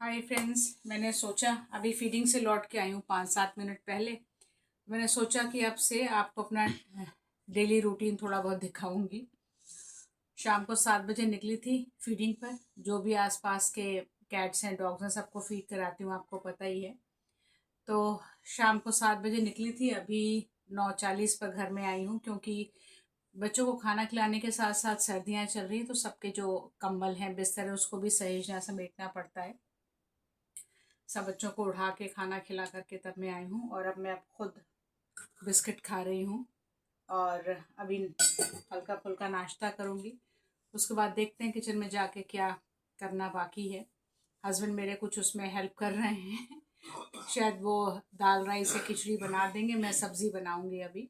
Hi friends, मैंने सोचा अभी फीडिंग से लौट के आई हूँ 5-7 मिनट पहले। मैंने सोचा कि अब से आपको अपना डेली रूटीन थोड़ा बहुत दिखाऊंगी। शाम को 7 बजे निकली थी फीडिंग पर। जो भी आसपास के कैट्स हैं, डॉग्स हैं, सबको फीड कराती हूँ, आपको पता ही है। तो शाम को 7 बजे निकली थी, अभी 9:40 पर घर में आई हूँ, क्योंकि बच्चों को खाना खिलाने के साथ साथ सर्दियाँ चल रही हैं, तो सबके जो कंबल हैं, बिस्तर है, उसको भी सहेजना समेटना पड़ता है। सब बच्चों को उठा के खाना खिला करके तब मैं आई हूँ, और अब मैं खुद बिस्किट खा रही हूँ और अभी हल्का फुल्का नाश्ता करूँगी। उसके बाद देखते हैं किचन में जाके क्या करना बाकी है। हस्बैंड मेरे कुछ उसमें हेल्प कर रहे हैं शायद वो दाल राइस या खिचड़ी बना देंगे, मैं सब्ज़ी बनाऊँगी अभी।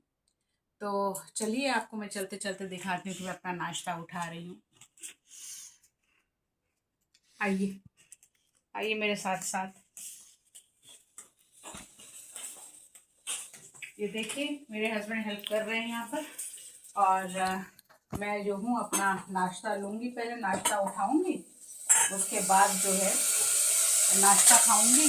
तो चलिए आपको मैं चलते चलते दिखाती हूँ कि मैं अपना नाश्ता उठा रही हूँ। आइए आइए मेरे साथ साथ। ये देखिए मेरे हस्बैंड हेल्प कर रहे हैं यहाँ पर, और मैं जो हूँ अपना नाश्ता लूँगी। पहले नाश्ता उठाऊँगी, उसके बाद जो है नाश्ता खाऊँगी।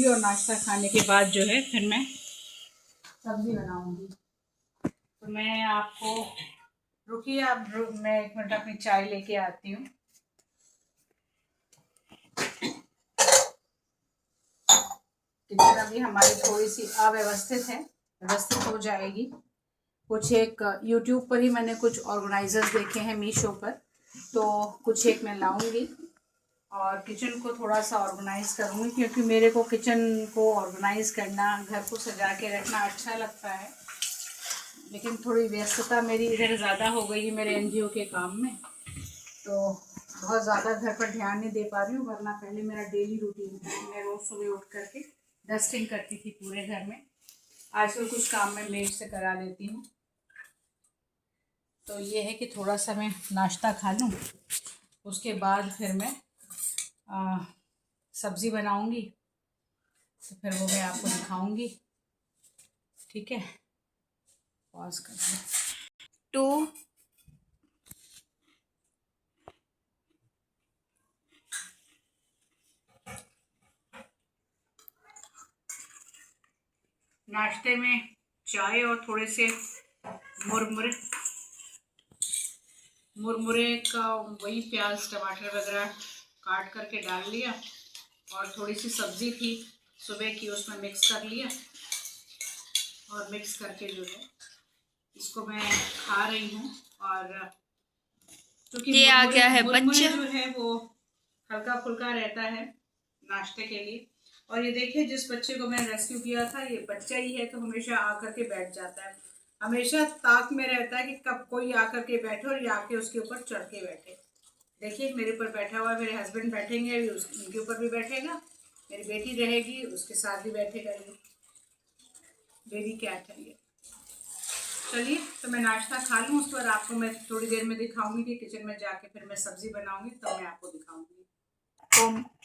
और नाश्ता खाने के बाद जो है फिर मैं सब्ज़ी बनाऊँगी। तो मैं आपको रुकिए, मैं 1 मिनट अपनी चाय लेके आती हूँ। किचन अभी हमारी थोड़ी सी अव्यवस्थित है, व्यवस्थित हो जाएगी। कुछ एक यूट्यूब पर ही मैंने कुछ ऑर्गेनाइजर्स देखे हैं मीशो पर, तो कुछ एक मैं लाऊंगी और किचन को थोड़ा सा ऑर्गेनाइज करूँगी, क्योंकि मेरे को किचन को ऑर्गेनाइज करना, घर को सजा के रखना अच्छा लगता है। लेकिन थोड़ी व्यस्तता मेरी इधर ज़्यादा हो गई है मेरे एनजीओ के काम में, तो बहुत ज़्यादा घर पर ध्यान नहीं दे पा रही हूँ। वरना पहले मेरा डेली रूटीन था, मैं रोज़ सुबह उठ करके डस्टिंग करती थी पूरे घर में। आजकल कुछ काम मैं मेड से करा लेती हूँ। तो ये है कि थोड़ा सा मैं नाश्ता खा लूँ, उसके बाद फिर मैं सब्ज़ी बनाऊँगी, तो फिर वो मैं आपको दिखाऊँगी। ठीक है, पॉज कर दो। नाश्ते में चाय और थोड़े से मुरमुरे मुरमुरे का वही प्याज टमाटर वगैरह काट करके डाल लिया, और थोड़ी सी सब्ज़ी थी सुबह की, उसमें मिक्स कर लिया, और मिक्स करके जो है इसको मैं खा रही हूँ। और क्योंकि ये आ गया है मुरमुरे बच्चा। जो है वो हल्का फुल्का रहता है नाश्ते के लिए। और ये देखिए, जिस बच्चे को मैंने रेस्क्यू किया था, ये बच्चा ही है, तो हमेशा आकर के बैठ जाता है। हमेशा ताक में रहता है कि कब कोई आकर के बैठे और ये आके उसके ऊपर चढ़ के बैठे। देखिए मेरे ऊपर बैठा हुआ है, मेरे हस्बैंड बैठेंगे अभी, उनके ऊपर भी बैठेगा। मेरी बेटी रहेगी, उसके साथ भी बैठेगा। ये बेबी कैट है ये। चलिए, तो मैं नाश्ता खा लूँ, उसके बाद आपको मैं थोड़ी देर में दिखाऊंगी कि किचन में जाके फिर मैं सब्जी बनाऊंगी, तो मैं आपको दिखाऊंगी। तो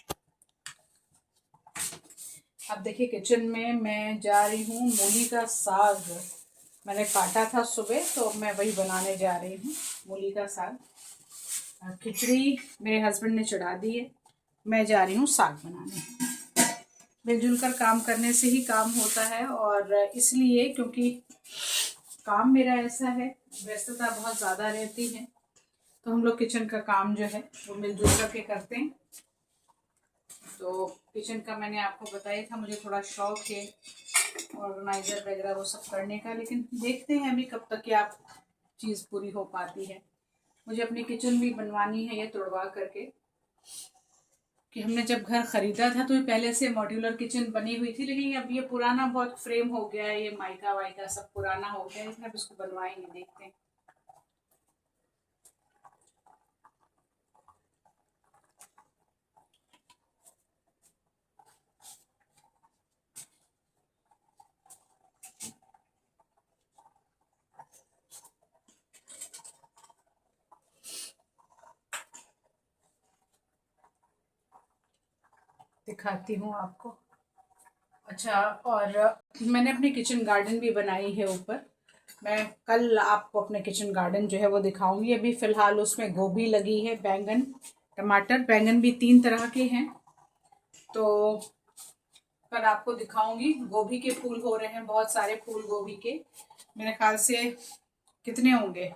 अब देखिए किचन में मैं जा रही हूँ। मूली का साग मैंने काटा था सुबह, तो मैं वही बनाने जा रही हूँ, मूली का साग। खिचड़ी मेरे हस्बैंड ने चढ़ा दी है, मैं जा रही हूँ साग बनाने। मिलजुल कर काम करने से ही काम होता है, और इसलिए क्योंकि काम मेरा ऐसा है, व्यस्तता बहुत ज़्यादा रहती है, तो हम लोग किचन का काम जो है वो मिलजुल करके करते हैं। तो किचन का मैंने आपको बताया था, मुझे थोड़ा शौक है ऑर्गेनाइजर वगैरह वो सब करने का, लेकिन देखते हैं अभी कब तक क्या चीज़ पूरी हो पाती है। मुझे अपनी किचन भी बनवानी है ये तोड़वा करके, कि हमने जब घर ख़रीदा था तो ये पहले से मॉड्यूलर किचन बनी हुई थी, लेकिन अब ये पुराना बहुत फ्रेम हो गया है, ये माइका वाइका सब पुराना हो गया है, इसलिए अब इसको बनवाएंगे, देखते हैं। दिखाती हूँ आपको। अच्छा, और मैंने अपनी किचन गार्डन भी बनाई है ऊपर। मैं कल आपको अपने किचन गार्डन जो है वो दिखाऊंगी। अभी फ़िलहाल उसमें गोभी लगी है, बैंगन, टमाटर, बैंगन भी 3 तरह के हैं। तो कल आपको दिखाऊंगी। गोभी के फूल हो रहे हैं, बहुत सारे फूल गोभी के। मेरे ख्याल से कितने होंगे,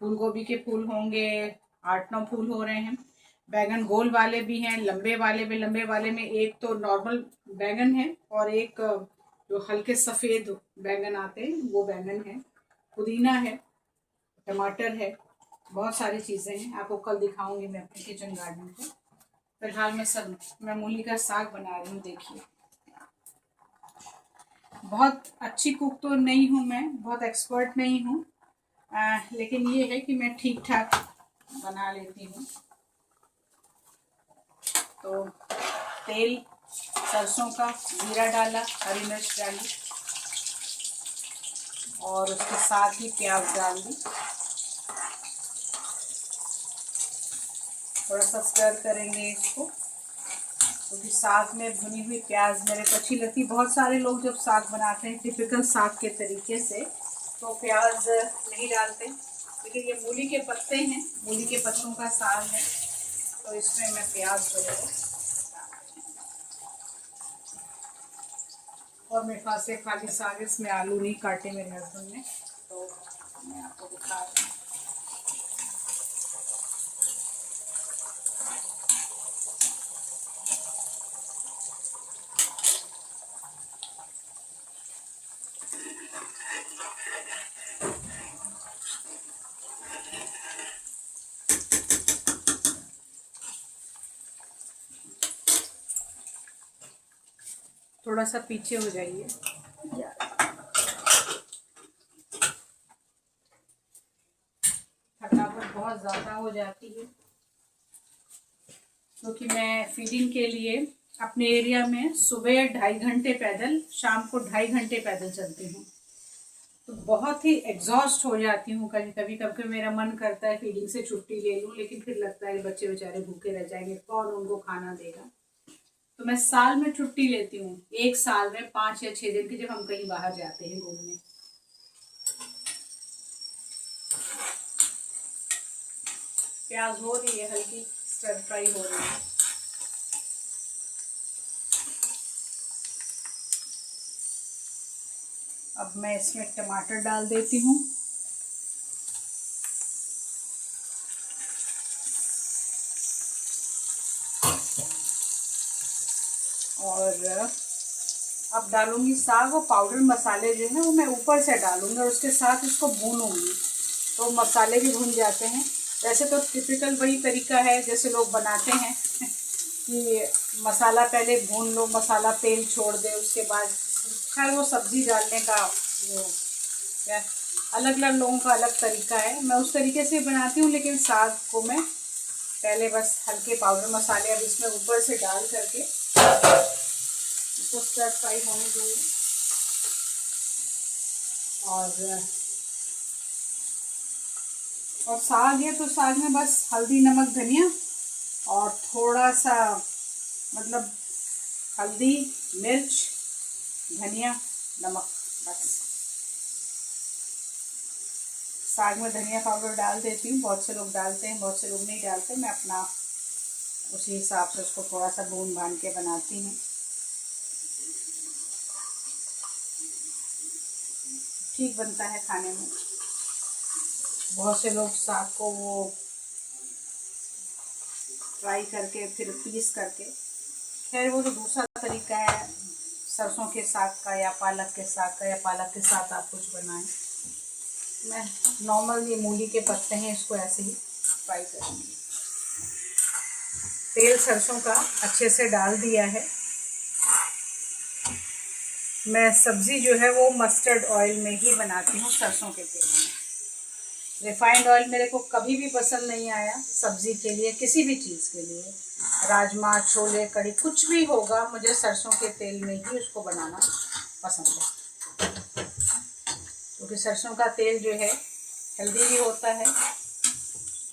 फूल गोभी के फूल होंगे 8-9 फूल हो रहे हैं। बैंगन गोल वाले भी हैं, लंबे वाले भी। लंबे वाले में एक तो नॉर्मल बैंगन है और एक जो हल्के सफ़ेद बैंगन आते हैं वो बैंगन है। पुदीना है, टमाटर है, बहुत सारी चीज़ें हैं। आपको कल दिखाऊंगी मैं अपने किचन गार्डन को। फिलहाल मैं मूली का साग बना रही हूँ। देखिए, बहुत अच्छी कुक तो नहीं हूँ मैं, बहुत एक्सपर्ट नहीं हूँ, लेकिन ये है कि मैं ठीक ठाक बना लेती हूँ। तो तेल सरसों का, जीरा डाला, हरी मिर्च डाली और उसके साथ ही प्याज डाल दी। थोड़ा सा स्टर करेंगे इसको, क्योंकि साग में भुनी हुई प्याज मेरे को अच्छी लगती। बहुत सारे लोग जब साग बनाते हैं टिपिकल साग के तरीके से तो प्याज नहीं डालते, लेकिन ये मूली के पत्ते हैं, मूली के पत्तों का साग है, तो इसमें मैं प्याज वगैरह। और मेरे पास से खाली साग, इसमें आलू नहीं काटे मेरे हस्बैंड ने, तो मैं आपको दिखा रही हूँ। थोड़ा सा पीछे हो जाइए। थकावट बहुत ज़्यादा हो जाती है, क्योंकि मैं फीडिंग के लिए अपने एरिया में सुबह 2.5 घंटे पैदल, शाम को 2.5 घंटे पैदल चलती हूँ। तो बहुत ही एग्जॉस्ट हो जाती हूँ। कभी कभी कभी मेरा मन करता है फीडिंग से छुट्टी ले लूँ, लेकिन फिर लगता है बच्चे बेचारे भूखे रह जाएंगे, कौन उनको खाना देगा। तो मैं साल में छुट्टी लेती हूँ, एक साल में 5 या 6 दिन की, जब हम कहीं बाहर जाते हैं घूमने। प्याज हो रही है, हल्की स्टर फ्राई हो रही है। अब मैं इसमें टमाटर डाल देती हूँ। और अब डालूंगी साग, और पाउडर मसाले जो है वो मैं ऊपर से डालूंगी और उसके साथ इसको भूनूंगी, तो मसाले भी भून जाते हैं। वैसे तो टिपिकल वही तरीका है जैसे लोग बनाते हैं कि मसाला पहले भून लो, मसाला तेल छोड़ दे, उसके बाद खैर वो सब्ज़ी डालने का वो क्या, अलग अलग लोगों का अलग तरीका है। मैं उस तरीके से बनाती हूँ, लेकिन साग को मैं पहले बस हल्के पाउडर मसाले अब इसमें ऊपर से डाल करके इसको स्टर फ्राई होने दूँगी। और साग है तो साग में बस हल्दी, नमक, धनिया और थोड़ा सा, मतलब हल्दी, मिर्च, धनिया, नमक, बस। साग में धनिया पाउडर डाल देती हूँ। बहुत से लोग डालते हैं, बहुत से लोग नहीं डालते। मैं अपना उसी हिसाब से उसको थोड़ा सा भून भान के बनाती हूँ। ठीक बनता है खाने में। बहुत से लोग साग को वो फ्राई करके फिर पीस करके, खैर वो तो दूसरा तरीका है सरसों के साग का या पालक के साग का, या पालक के साथ आप कुछ बनाएं। मैं नॉर्मल ये मूली के पत्ते हैं, इसको ऐसे ही फ्राई करूँगी। तेल सरसों का अच्छे से डाल दिया है। मैं सब्ज़ी जो है वो मस्टर्ड ऑयल में ही बनाती हूँ, सरसों के तेल में। रिफाइंड ऑयल मेरे को कभी भी पसंद नहीं आया सब्ज़ी के लिए, किसी भी चीज़ के लिए। राजमा, छोले, कढ़ी, कुछ भी होगा, मुझे सरसों के तेल में ही उसको बनाना पसंद है, क्योंकि सरसों का तेल जो है हेल्दी भी होता है।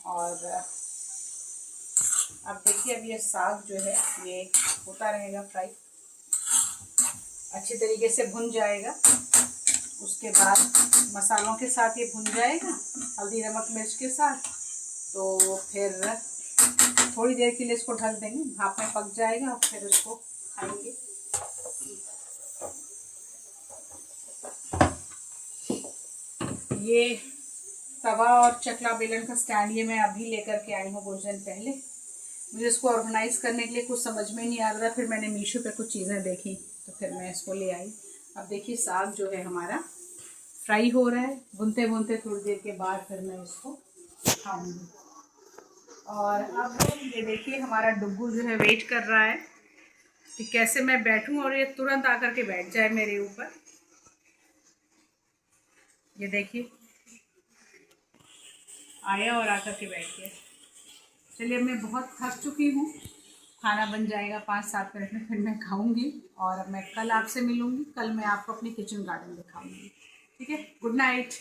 और अब देखिए, अब ये साग जो है ये होता रहेगा फ्राई, अच्छी तरीके से भुन जाएगा। उसके बाद मसालों के साथ ये भुन जाएगा, हल्दी, नमक, मिर्च के साथ। तो फिर थोड़ी देर के लिए इसको ढक देंगे, भाप में पक जाएगा और फिर उसको खाएंगे। ये तवा और चकला बेलन का स्टैंड ये मैं अभी लेकर के आई हूँ कुछ दिन पहले। मुझे इसको ऑर्गेनाइज करने के लिए कुछ समझ में नहीं आ रहा था, फिर मैंने मीशो पे कुछ चीज़ें देखी तो फिर मैं इसको ले आई। अब देखिए साग जो है हमारा फ्राई हो रहा है, भुनते भुनते थोड़ी देर के बाद फिर मैं इसको खाऊंगी। और अब ये देखिए हमारा डुग्गू जो है वेट कर रहा है कि कैसे मैं बैठूं और ये तुरंत आकर के बैठ जाए मेरे ऊपर। ये देखिए आया और आकर के बैठ गया। चलिए मैं बहुत थक चुकी हूँ, खाना बन जाएगा 5-7 मिनट में, फिर मैं खाऊंगी और अब मैं कल आपसे मिलूंगी। कल मैं आपको अपनी किचन गार्डन दिखाऊंगी। ठीक है, गुड नाइट।